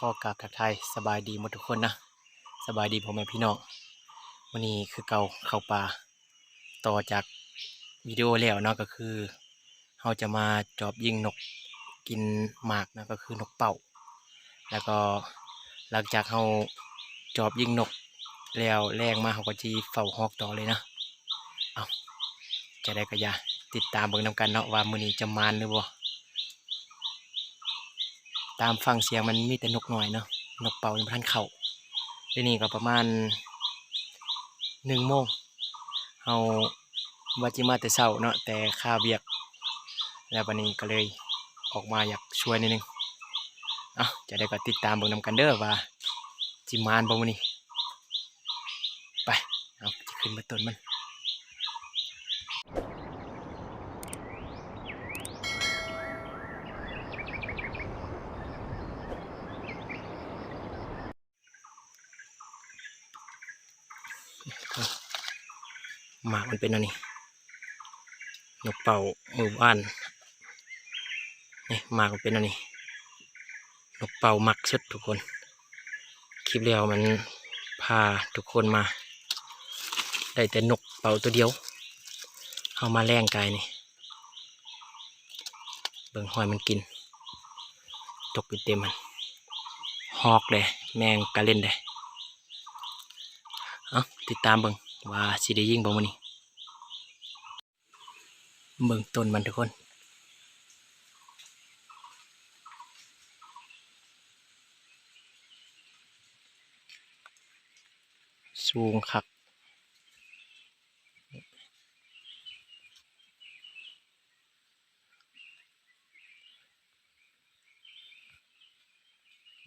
อกราบทักทายสบายดีหมดทุกคนนะสบายดีพ่อแม่พี่น้องวันนี้คือเก่าเข้าป่าต่อจากวิดีโอแล้วเนาะก็คือเราจะมาจอบยิงนกกินหมากนะก็คือนกเป่าแล้วก็หลังจากเราจอบยิงนกแล้วแรงมาเขาก็จีเฝ้าฮอกต่อเลยนะเอาจะได้ก็อย่าติดตามเบิ่งนำกันเนาะว่ามื้อนี้จะมานหรือบ่ตามฟังเสียงมันมีแต่นกน้อยเนาะนกเป่ายังบ่ทันเข้าเดี๋ยวนี้ก็ประมาณ1 โมงเอาว่าจิมาแต่เช้าเนาะแต่ค่าเวียกแล้ววันนี้ก็เลยออกมาอยากช่วยนิดนึงจะได้ก็ติดตามเบิ่งนำกันเด้อว่าจิมานบ่มื้อนี้ไปเอาจะขึ้นมาต้นมันหมากมันเป็นอันนี้นกเป่าหมู่บ้านนี่หมากมันเป็นอันนี้นกเป่ามักสุดทุกคนคลิปเดียวมันพาทุกคนมาได้แต่นกเป่าตัวเดียวเอามาแล่งกายนี่เบิ่งหอยมันกินตกอยู่เต็มมันฮอกเลยแมงกะเล่นเลยติดตามเบิ่งว่าสิได้ยิงบ่มื้อนี้เบิ่งต้นมันทุกคนสูงคัก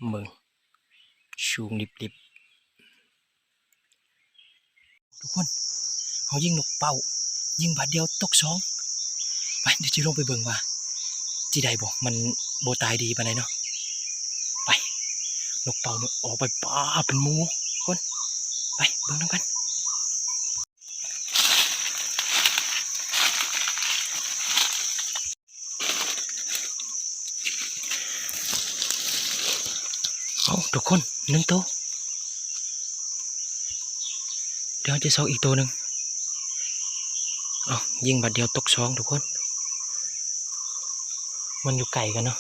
เบิ่งสูงลิบๆทุกคนเขายิงนกเป่ายิงบาดเดียวตกสองไปเดี๋ยวจะลงไปเบิ่งว่าจีได้บ่มันโบตายดีปานใดเนาะไปนกเป่าเนี่ยออกไปป้าเป็นหมูคนไปเบิ่งนำกันทุกคน1 ตัวเดี๋ยวจะเซาอีกตัวหนึ่งยิงบาดเดียวตกสองทุกคนมันอยู่ไกลกันเนาะ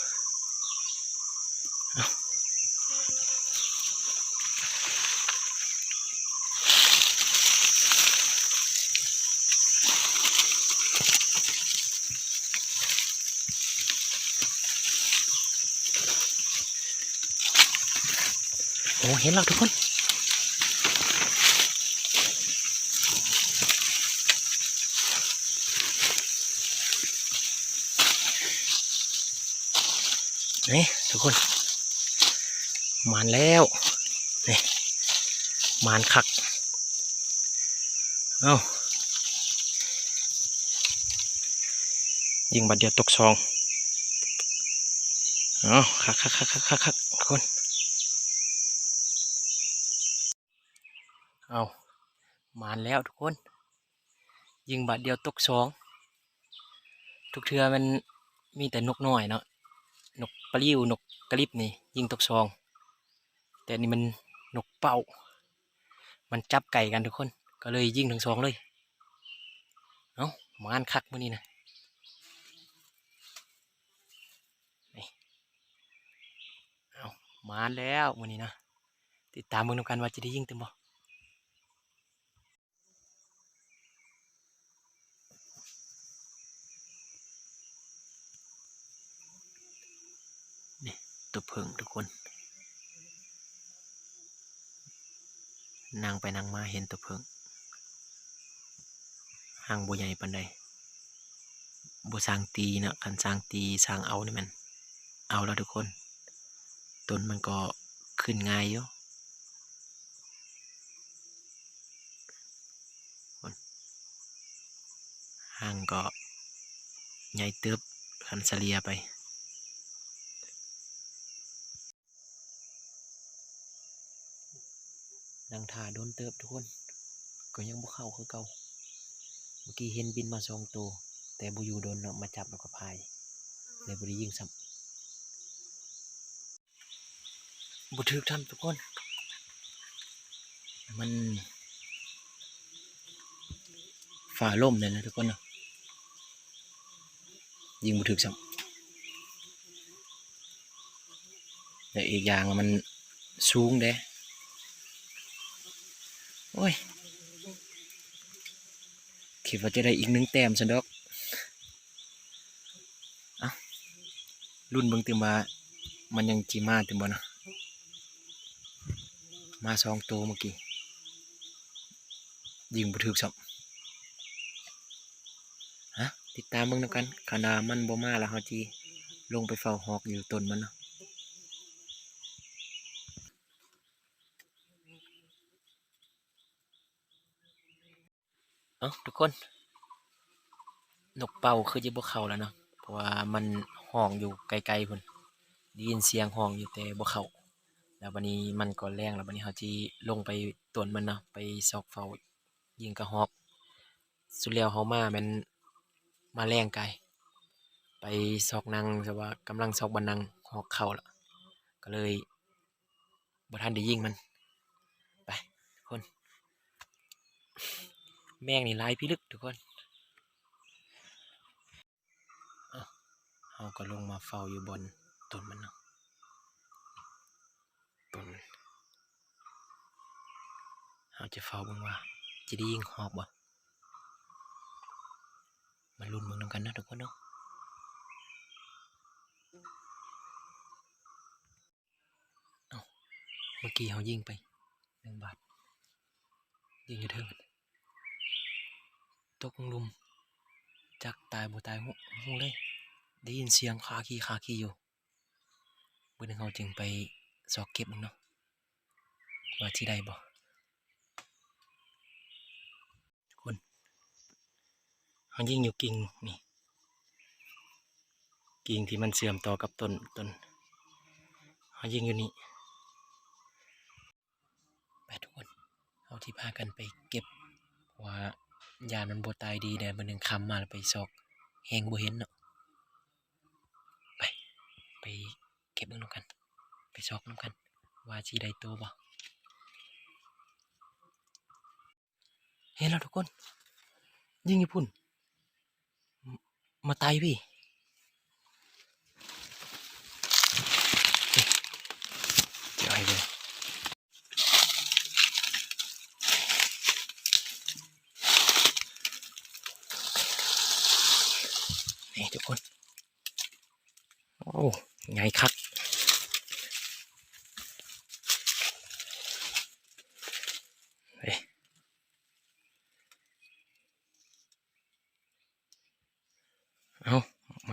โอ้เห็นแล้วทุกคนนี่ทุกคนมานแล้วนี่มานคักยิงบัดเดียวตกซองคักทุกคนมานแล้วทุกคนยิงบัดเดียวตกซองทุกเทือมันมีแต่นกน้อยเนาะนกปลิ้วนกกระลิบนี่ยิงตกซองแต่นี่มันนกเป่ามันจับไก่กันทุกคนก็เลยยิงทั้งสองเลยมานคักมื้อนี้นะมานแล้วมื้อนี้นะติดตามมึงนำกันว่าจะได้ยิงเต็มบ่นี่ตัวเพิงทุกคนนั่งไปนั่งมาเห็นตัวเพิงห่างบ่ใหญ่ปานใดบ่สร้างตีนะคันสร้างตีสร้างเอานี่มันเอาแล้วทุกคนต้นมันก็ขึ้นง่ายอยู่ห่างก็ใหญ่เติบคันเฉลี่ยไปนั่งท่าโดนเติบทุกคนก็ยังบ่เข้าคือเก่าเมื่อกี้เห็นบินมา2 ตัวแต่บ่อยู่โดนเนาะมาจับแล้วก็พายเลยบ่ได้ยิงซ้ บ่ถึกทำทุกคนมันฝ่าล่มเลยนะทุกคนเนาะยิงบ่ถึกซ้ำแต่อีกอย่างมันสูงเด้โอ้ยคิดว่าจะได้อีก1 แต้มซั่นดอกอ่ะรุ่นเบิ่งติว่ามันยังสิมาติบ่นะมา2 ตัวเมื่อกี้ยิงบ่ถึกซ้ำฮะติดตามเบิ่งนำกันคันว่ามันบ่มาแล้วเฮาสิลงไปเฝ้าฮอกอยู่ต้นมันเนาะเอ้าทุกคนนกเป่าคือจะบ่เข้าแล้วเนาะเพราะว่ามันห้องอยู่ไกลๆพุ่นได้ยินเสียงห้องอยู่แต่บ่เข้าแล้วบัดนี้มันก็แรงแล้วบัดนี้เฮาสิลงไปต้นมันเนาะไปซอกเฝ้ายิงกระฮอกสุดแล้วเฮามาแม่นมาแรงไกลไปซอกนางแต่ว่ากำลังซอกบ่นางฮอกเข้าแล้วก็เลยบ่ทันได้ยิงมันไปทุกคนแมงนี่หลายพิลึกทุกคนเฮาก็ลงมาเฝ้าอยู่บนต้นมันเนาะต้นเฮาจะเฝ้าเบิ่งว่าจะได้ยิงฮอกบ่มาลุ้นเบิ่งนำกันนะทุกคนเนาะเอ้าเมื่อกี้เฮายิงไป1 บาทยิงอยู่เทิงตกลงหลุมจักตายบ่ตายฮู้เลยได้ยินเสียงคาขี้อยู่มื้อนึงเฮาจึงไปซอกเก็บมันเนาะว่าสิได้บ่ทุกคนเฮายิงอยู่กิ่งนี่กิ่งที่มันเชื่อมต่อกับต้นเฮายิงอยู่นี่ไปทุกคนเฮาสิพากันไปเก็บว่ายานมันบ่ตายดีแดดมื้อนึงค่ำมาแล้วไปซอกแฮงบ่เห็นเนาะไปเก็บเบิ่งนำกันไปซอกนำกันว่าสิได้โตบ่เห็นแล้วทุกคนยิงอยู่พุ่นมาตายพี่เดี๋ยวให้เบิ่งนี่ทุกคนโอ้ไงคักเอ้ยเอาม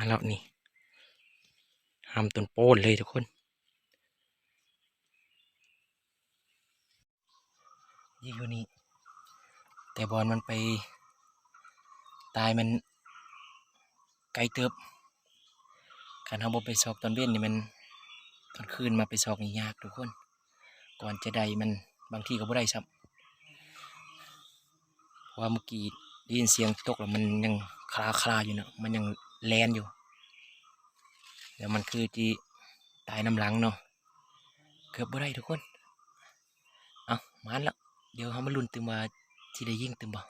าแล้วนี่ห้ามต้นโป้นเลยทุกคนยิงอยู่นี่แต่บอลมันไปตายมันไกลเติบคันเฮาบ่ไปซอกตอนเว้นนี่มันตอนคืนมาไปซอกนี่ยากทุกคนก่อนจะได้มันบางทีก็บ่ได้ซ้ำเพราะว่าเมื่อกี้ได้ยินเสียงตกแล้วมันยังคลาอยู่เนาะมันยังแล่นอยู่แล้วมันคือที่ตายน้ำหลังเนาะเกือบบ่ได้ทุกคนเอามาแล้วเดี๋ยวเฮามาลุ้นตึมว่าสิได้ยิงตึมบ่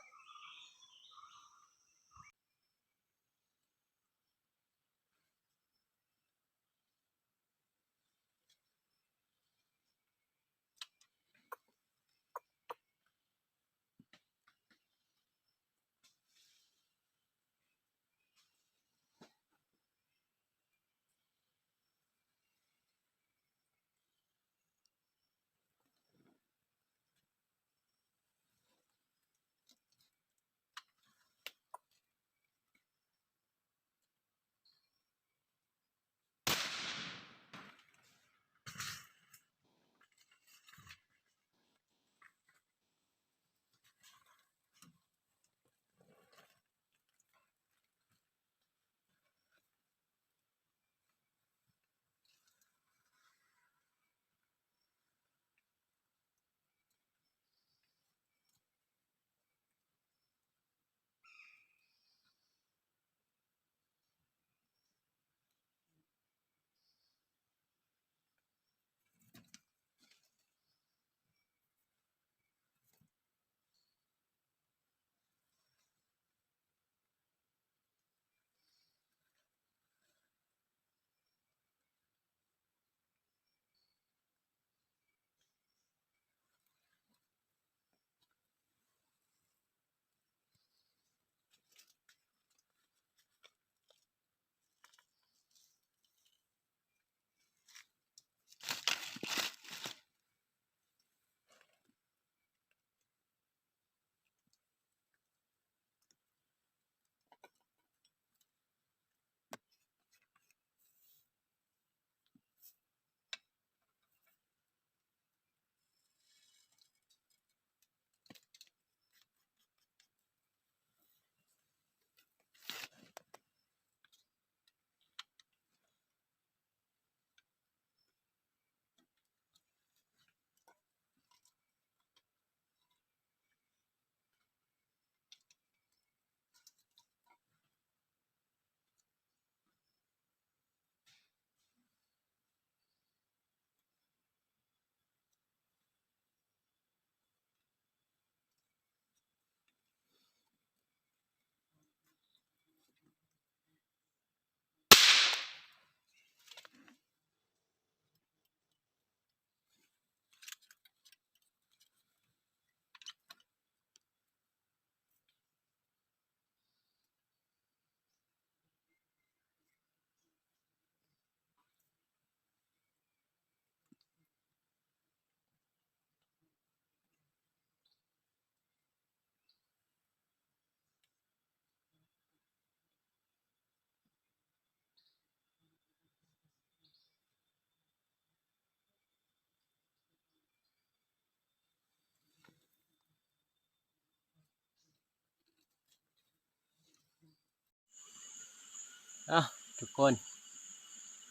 เอ้าทุกคน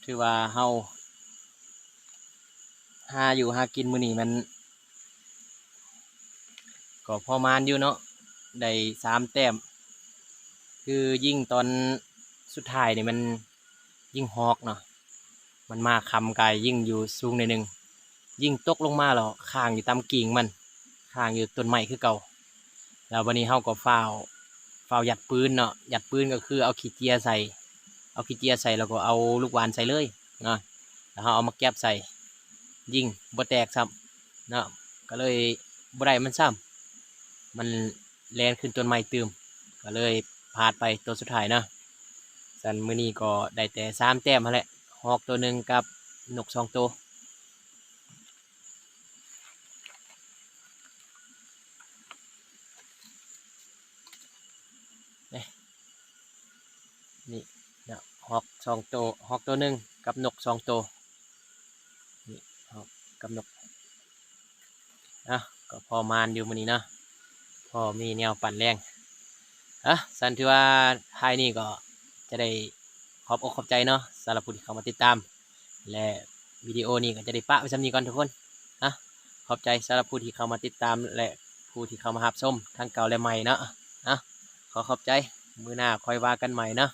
ถือว่าเฮาหาอยู่หากินมื้อนี้มันก็พอมานอยู่เนาะได้3 แต้มคือยิ่งตอนสุดท้ายนี่มันยิ่งฮอกเนาะมันมาคำกายยิ่งอยู่สูงหน่อยหนึงยิ่งตกลงมาแล้วค้างอยู่ตามกิ่งมันค้างอยู่ต้นไม้คือเก่าแล้ววันนี้เฮาก็ฝ้าวยัดปืนเนาะยัดปืนก็คือเอาขี้เจียใส่แล้วก็เอาลูกหวานใส่เลยเนาะแล้วเฮาเอามาแก็บใส่ยิงบ่แตกซ้ำเนาะก็เลยบ่ได้มันซ้ำมันแล่นขึ้นต้นไม้ตืมก็เลยพลาดไปตัวสุดท้ายเนาะสันมื้อนี้ก็ได้แต่3 แต้มหั่นแหละฮอกตัวหนึงกับนก2 ตัวนี่นี่เนาะฮอก2 ตัวฮอกตัวหนึงกับนก2 ตัวนี่ฮอกกับนกก็พอมานอยู่มื้อนี้เนาะพอมีแนวปั่นแรงสันที่ว่าท้ายนี้ก็จะได้ขอบอกขอบใจเนาะสำหรับผู้ที่เข้ามาติดตามและวิดีโอนี้ก็จะได้ปะไว้สำนี้ก่อนทุกคนนะขอบใจสำหรับผู้ที่เข้ามาติดตามและผู้ที่เข้ามารับชมทั้งเก่าและใหม่เนาะขอขอบใจมื้อหน้าค่อยว่ากันใหม่เนาะ